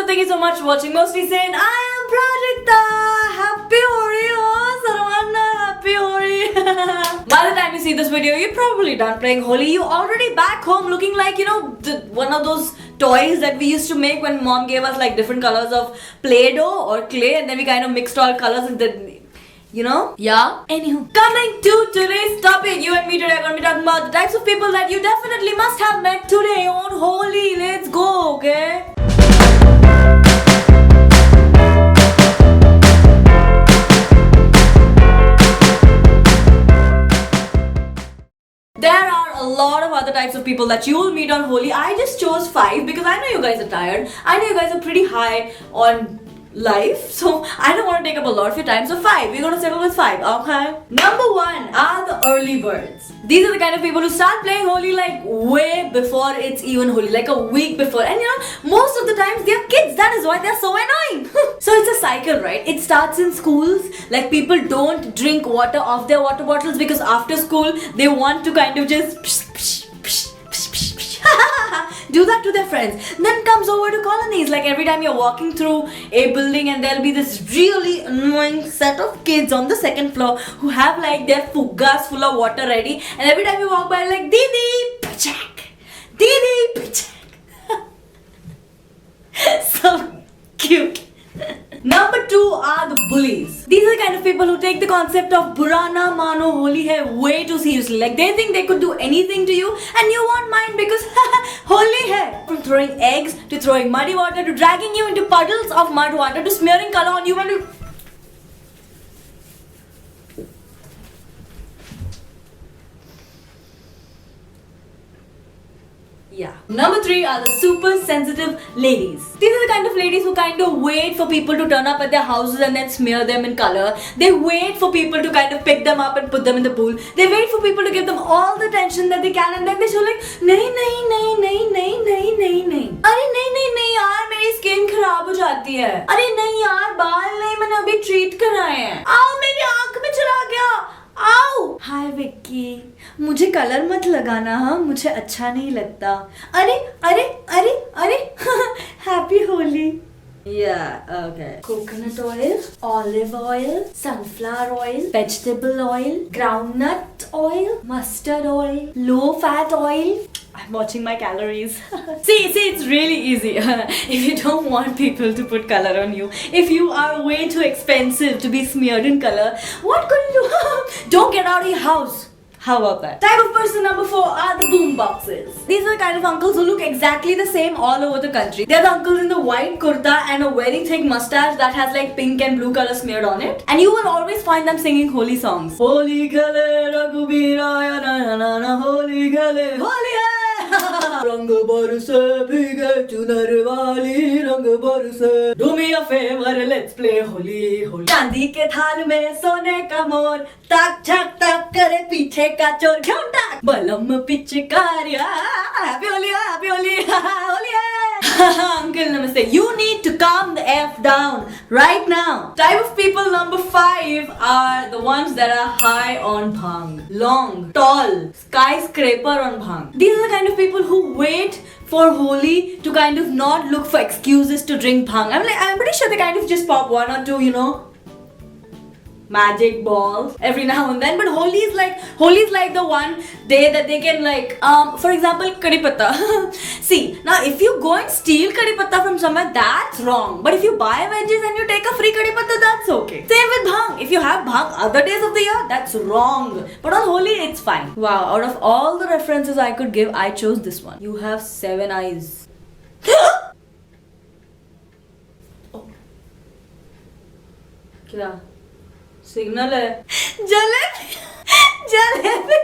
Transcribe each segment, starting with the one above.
thank you so much for watching. Mostly saying, I am Prajakta. Happy Holi, oh, Sarvana, happy Holi. By the time you see this video, you're probably done playing Holi. You're already back home looking like, one of those toys that we used to make when mom gave us like different colors of Play-Doh or clay, and then we kind of mixed all colors and then, Yeah. Anywho, coming to today's topic, you and me today are going to be talking about the types of people that you definitely must have met today on Holi. Let's go, okay? There are a lot of other types of people that you will meet on Holi. I just chose 5 because I know you guys are tired. I know you guys are pretty high on life, so I don't want to take up a lot of your time. So 5, we're gonna settle with 5, okay? Number 1 are the early birds. These are the kind of people who start playing Holi like way before it's even Holi, like a week before. And most of the times they are kids. That is why they're so annoying. So it's a cycle, right? It starts in schools. Like people don't drink water off their water bottles because after school they want to kind of just do that to their friends. Then comes over to colonies. Like every time you're walking through a building and there'll be this really annoying set of kids on the second floor who have like their fuggas full of water ready, and every time you walk by like Didi Pachak, Didi Pachak. So cute. Number 2 are the bullies. These are the kind of people who take the concept of Burana Mano Holi hai way too seriously. Like they think they could do anything to you and you won't mind because Holi hai. From throwing eggs to throwing muddy water to dragging you into puddles of mud water to smearing color on you and to... Yeah. Number 3 are the super sensitive ladies. These are the kind of ladies who kind of wait for people to turn up at their houses and then smear them in color. They wait for people to kind of pick them up and put them in the pool. They wait for people to give them all the attention that they can, and then they show like, nahi, nahi, nahi, nahi, nahi, nahi, nahi, nahi. अरे नहीं नहीं नहीं यार, मेरी skin खराब हो जाती है. अरे नहीं यार, बाल नहीं, मैंने अभी ट्रीट कराए हैं. आओ, मेरी आंख में चला गया. आओ. हाय विक्की, मुझे कलर मत लगाना, हाँ, मुझे अच्छा नहीं लगता. अरे अरे अरे अरे happy Holi. Yeah, okay. Coconut oil, olive oil, sunflower oil, vegetable oil, groundnut oil, mustard oil, low fat oil. I'm watching my calories. see, it's really easy. If you don't want people to put color on you, if you are way too expensive to be smeared in color, what could you do? Don't get out of your house. How about that? Type of person number 4 are the boom boxes. These are the kind of uncles who look exactly the same all over the country. They're the uncles in the white kurta and a very thick mustache that has like pink and blue color smeared on it. And you will always find them singing Holi songs. Holi khale Raghubira na na na Holi khale Holi hai. रंग बरसे भीगे चुनर वाली रंग बरसे. Do me a favor, let's play Holi Holi. चांदी के थाल में सोने का मोर, तक छक तक करे पीछे का चोर. क्यों टाक बलम पिचकारिया. Happy Holi, happy Holi, Holi hai. Uncle Namaste, you need to calm the F down right now. Type of people number 5 are the ones that are high on bhang. Long, tall, skyscraper on bhang. These are the kind of people who wait for Holi to kind of not look for excuses to drink bhang. I'm pretty sure they kind of just pop 1 or 2, magic balls every now and then, but Holi is like the one day that they can like for example kadi patta. See, now if you go and steal kadi patta from somewhere, that's wrong, but if you buy veggies and you take a free kadi patta, that's okay. Same with bhang. If you have bhang other days of the year, that's wrong, but on Holi it's fine. Wow, out of all the references I could give, I chose this one. You have 7 eyes. Oh. Kya? Signal है. जलेबी जलेबी.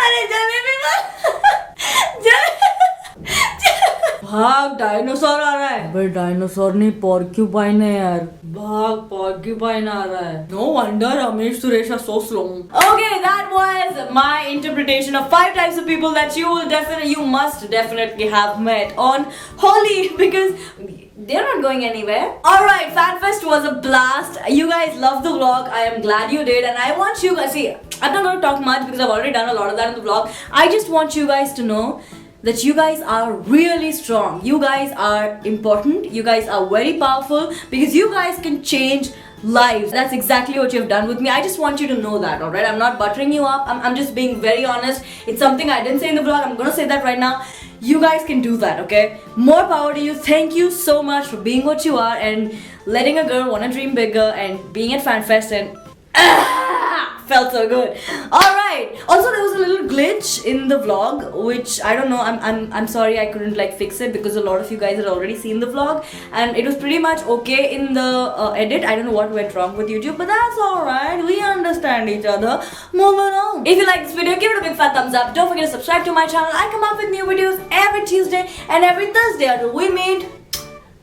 अरे जलेबी भाग, dinosaur आ रहा है. भाई dinosaur नहीं, porcupine है यार. भाग, पोर्क्यूपाइन आ रहा है. No wonder Ramesh Suresh are so slow. Okay, that was my interpretation of 5 types of people that you must definitely have met on Holi, because they're not going anywhere. Alright, FanFest was a blast. You guys loved the vlog. I am glad you did, and I want you guys, see, I'm not going to talk much because I've already done a lot of that in the vlog. I just want you guys to know that you guys are really strong. You guys are important. You guys are very powerful because you guys can change lives. That's exactly what you've done with me. I just want you to know that, alright? I'm not buttering you up. I'm just being very honest. It's something I didn't say in the vlog. I'm gonna say that right now. You guys can do that, okay? More power to you. Thank you so much for being what you are and letting a girl wanna dream bigger and being at FanFest and felt so good. Alright. Also, there was a little glitch in the vlog, which I don't know. I'm sorry I couldn't like fix it because a lot of you guys had already seen the vlog and it was pretty much okay in the edit. I don't know what went wrong with YouTube, but that's alright. We understand each other. Moving on. If you like this video, give it a big fat thumbs up. Don't forget to subscribe to my channel. I come up with new videos every Tuesday and every Thursday until we meet.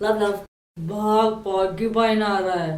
Love, love. भाग भाग की pine आ रहा है